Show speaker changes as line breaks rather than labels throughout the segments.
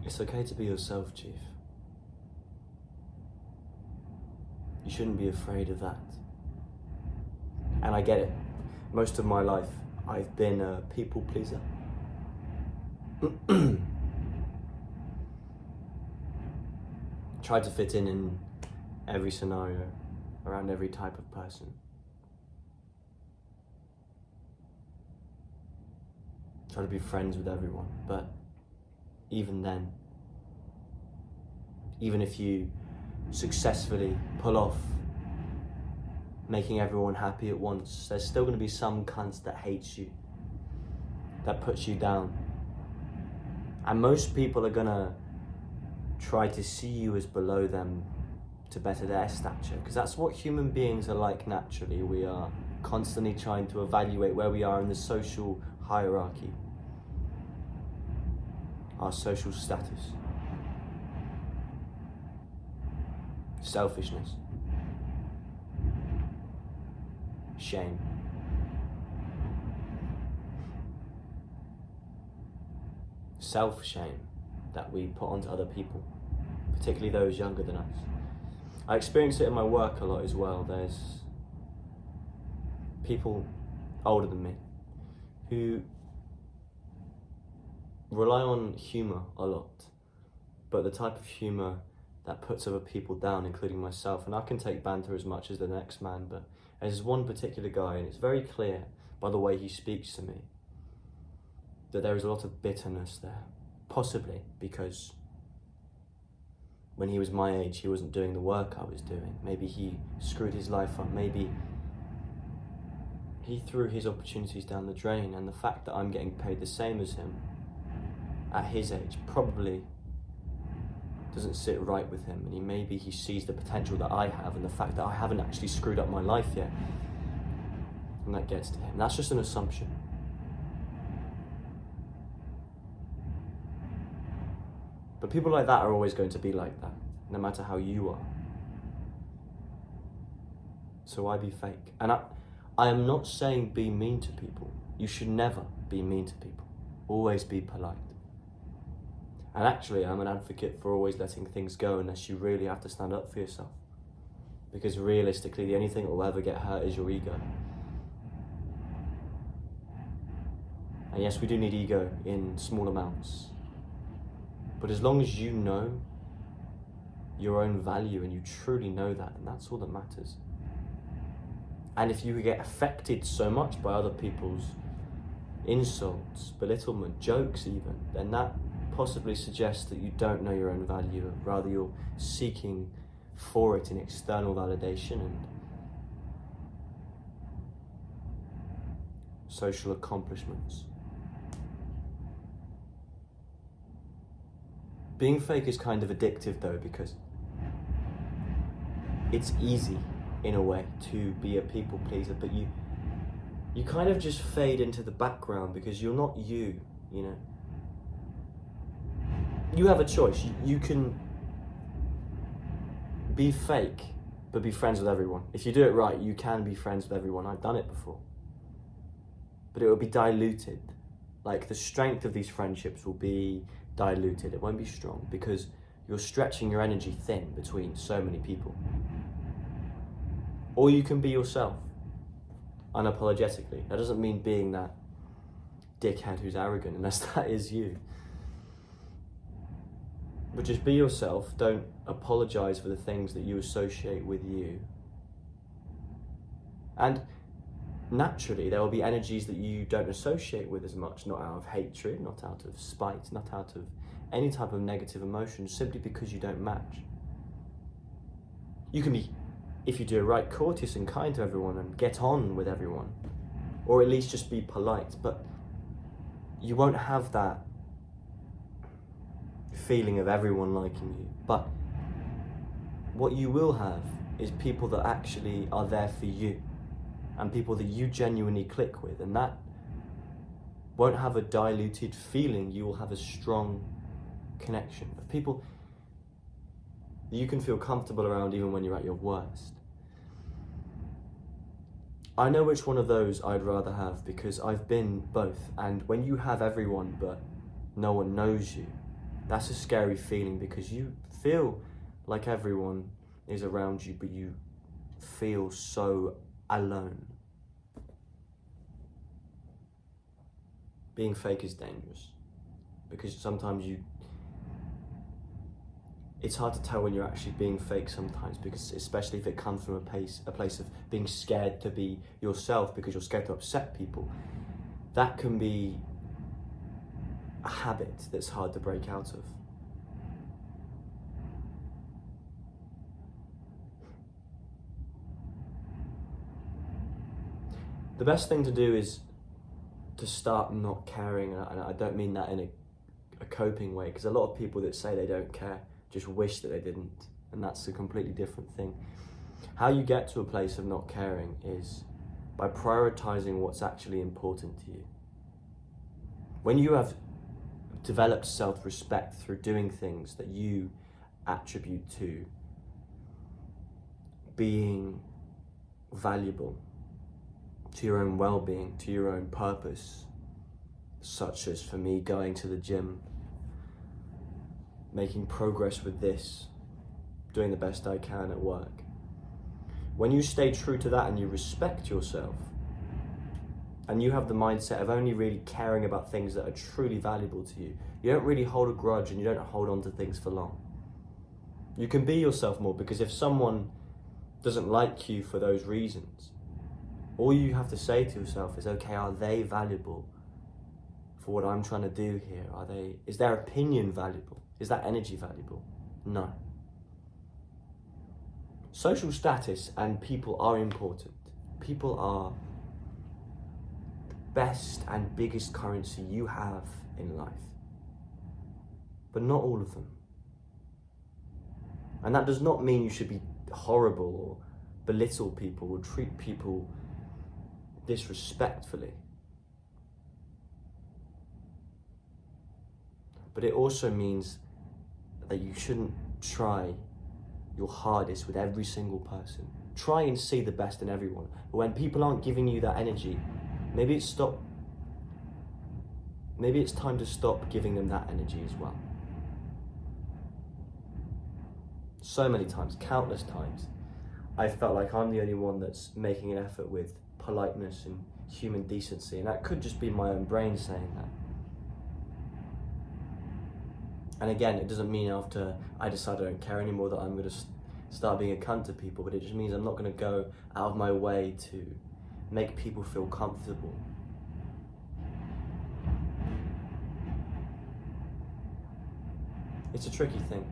It's okay to be yourself, Chief. You shouldn't be afraid of that. And I get it. Most of my life, I've been a people pleaser. Tried to fit in every scenario, around every type of person. Try to be friends with everyone, but even then, even if you successfully pull off making everyone happy at once, there's still going to be some cunts that hates you, that puts you down. And most people are going to try to see you as below them to better their stature, because that's what human beings are like naturally. We are constantly trying to evaluate where we are in the social hierarchy, our social status. Selfishness, shame, self-shame that we put onto other people, particularly those younger than us. I experience it in my work a lot as well. There's people older than me who rely on humour a lot, but the type of humour that puts other people down, including myself. And I can take banter as much as the next man, but there's one particular guy, and it's very clear by the way he speaks to me that there is a lot of bitterness there, possibly because when he was my age, he wasn't doing the work I was doing. Maybe he screwed his life up. Maybe he threw his opportunities down the drain, and the fact that I'm getting paid the same as him at his age probably doesn't sit right with him. And maybe he sees the potential that I have and the fact that I haven't actually screwed up my life yet, and that gets to him. That's just an assumption. But people like that are always going to be like that, no matter how you are. So why be fake? And I am not saying be mean to people. You should never be mean to people. Always be polite. And actually, I'm an advocate for always letting things go unless you really have to stand up for yourself. Because realistically, the only thing that will ever get hurt is your ego. And yes, we do need ego in small amounts. But as long as you know your own value and you truly know that, and that's all that matters. And if you get affected so much by other people's insults, belittlement, jokes even, then that possibly suggests that you don't know your own value, rather you're seeking for it in external validation and social accomplishments. Being fake is kind of addictive though, because it's easy in a way to be a people pleaser, but you kind of just fade into the background because you're not you, you know. You have a choice. You can be fake, but be friends with everyone. If you do it right, you can be friends with everyone. I've done it before. But it will be diluted. Like, the strength of these friendships will be diluted. It won't be strong because you're stretching your energy thin between so many people. Or you can be yourself, unapologetically. That doesn't mean being that dickhead who's arrogant, unless that is you. But just be yourself. Don't apologize for the things that you associate with you. And naturally, there will be energies that you don't associate with as much, not out of hatred, not out of spite, not out of any type of negative emotion, simply because you don't match. You can be, if you do it right, courteous and kind to everyone and get on with everyone, or at least just be polite, but you won't have that feeling of everyone liking you. But what you will have is people that actually are there for you and people that you genuinely click with, and that won't have a diluted feeling. You will have a strong connection of people that you can feel comfortable around even when you're at your worst. I know which one of those I'd rather have because I've been both, and when you have everyone but no one knows you, That's a scary feeling because you feel like everyone is around you, but you feel so alone. Being fake is dangerous because sometimes it's hard to tell when you're actually being fake sometimes, because especially if it comes from a place of being scared to be yourself because you're scared to upset people. That can be a habit that's hard to break out of. The best thing to do is to start not caring, and I don't mean that in a coping way, because a lot of people that say they don't care just wish that they didn't, and that's a completely different thing. How you get to a place of not caring is by prioritizing what's actually important to you. When you have developed self-respect through doing things that you attribute to being valuable, to your own well-being, to your own purpose, such as for me going to the gym, making progress with this, doing the best I can at work. When you stay true to that and you respect yourself, and you have the mindset of only really caring about things that are truly valuable to you, you don't really hold a grudge and you don't hold on to things for long. You can be yourself more, because if someone doesn't like you for those reasons, all you have to say to yourself is, okay, are they valuable for what I'm trying to do here? Is their opinion valuable? Is that energy valuable? No. Social status and people are important. People are the best and biggest currency you have in life. But not all of them. And that does not mean you should be horrible or belittle people or treat people disrespectfully. But it also means that you shouldn't try your hardest with every single person. Try and see the best in everyone. But when people aren't giving you that energy, maybe it's time to stop giving them that energy as well. So many times, countless times, I felt like I'm the only one that's making an effort with politeness and human decency, and that could just be my own brain saying that. And again, it doesn't mean after I decide I don't care anymore that I'm going to start being a cunt to people, but it just means I'm not going to go out of my way to make people feel comfortable. It's a tricky thing.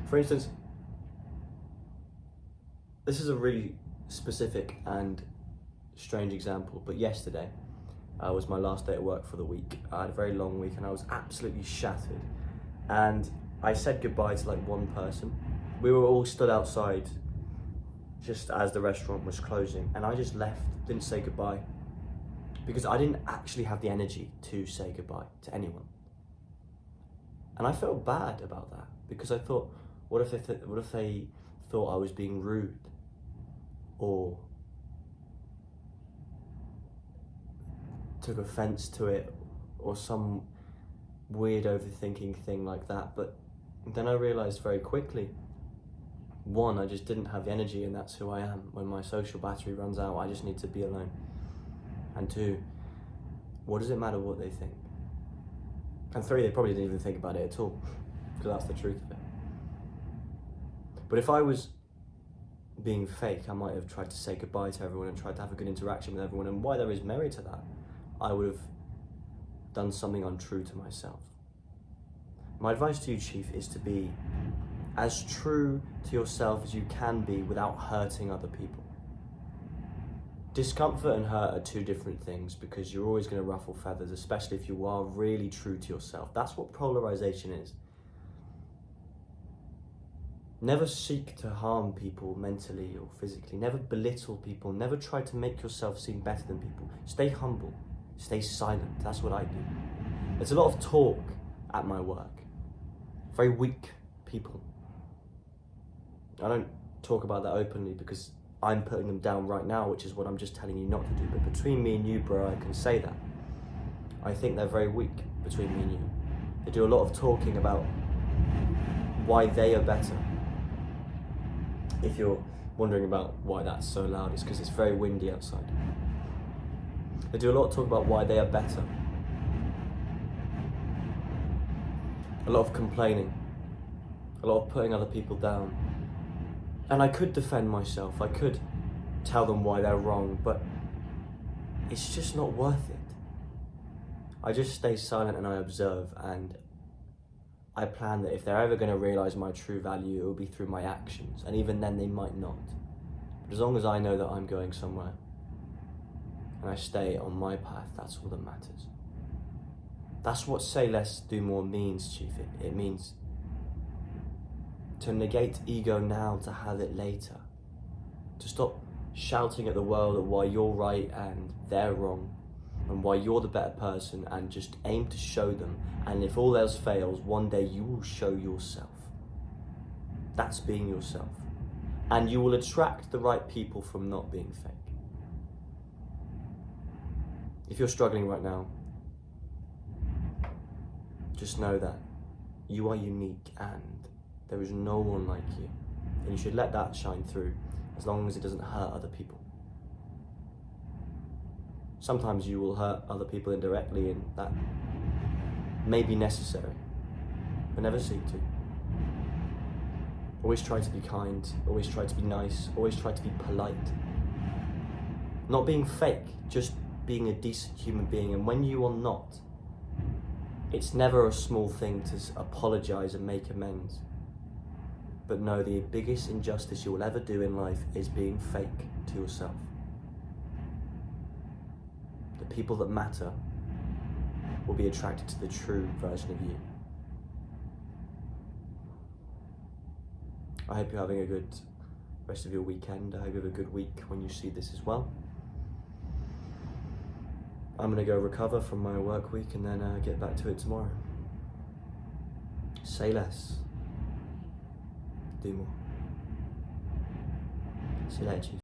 For instance, this is a really specific and strange example, but yesterday was my last day at work for the week. I had a very long week and I was absolutely shattered. And I said goodbye to like one person. We were all stood outside just as the restaurant was closing, and I just left, didn't say goodbye, because I didn't actually have the energy to say goodbye to anyone. And I felt bad about that, because I thought, what if they thought I was being rude, or took offense to it, or some weird overthinking thing like that. But then I realized very quickly, one, I just didn't have the energy, and that's who I am. When my social battery runs out, I just need to be alone. And two, what does it matter what they think? And three, they probably didn't even think about it at all, because that's the truth of it. But if I was being fake, I might have tried to say goodbye to everyone and tried to have a good interaction with everyone, and while there is merit to that, I would have done something untrue to myself. My advice to you, Chief, is to be as true to yourself as you can be without hurting other people. Discomfort and hurt are two different things, because you're always going to ruffle feathers, especially if you are really true to yourself. That's what polarization is. Never seek to harm people mentally or physically. Never belittle people. Never try to make yourself seem better than people. Stay humble. Stay silent. That's what I do. There's a lot of talk at my work. Very weak people. I don't talk about that openly because I'm putting them down right now, which is what I'm just telling you not to do. But between me and you, bro, I can say that. I think they're very weak between me and you. They do a lot of talking about why they are better. If you're wondering about why that's so loud, it's because it's very windy outside. They do a lot of talk about why they are better. A lot of complaining. A lot of putting other people down. And I could defend myself. I could tell them why they're wrong, but it's just not worth it. I just stay silent and I observe, and I plan that if they're ever going to realise my true value, it will be through my actions, and even then they might not. But as long as I know that I'm going somewhere, and I stay on my path, that's all that matters. That's what say less, do more means, Chief. It means to negate ego now, to have it later. To stop shouting at the world at why you're right and they're wrong, and why you're the better person, and just aim to show them. And if all else fails, one day you will show yourself. That's being yourself. And you will attract the right people from not being fake. If you're struggling right now, just know that you are unique and there is no one like you. And you should let that shine through, as long as it doesn't hurt other people. Sometimes you will hurt other people indirectly, and that may be necessary, but never seek to. Always try to be kind, always try to be nice, always try to be polite. Not being fake, just being a decent human being. And when you are not, it's never a small thing to apologise and make amends. But no, the biggest injustice you will ever do in life is being fake to yourself. The people that matter will be attracted to the true version of you. I hope you're having a good rest of your weekend. I hope you have a good week when you see this as well. I'm going to go recover from my work week and then get back to it tomorrow. Say less. Do more. See you later, Chief.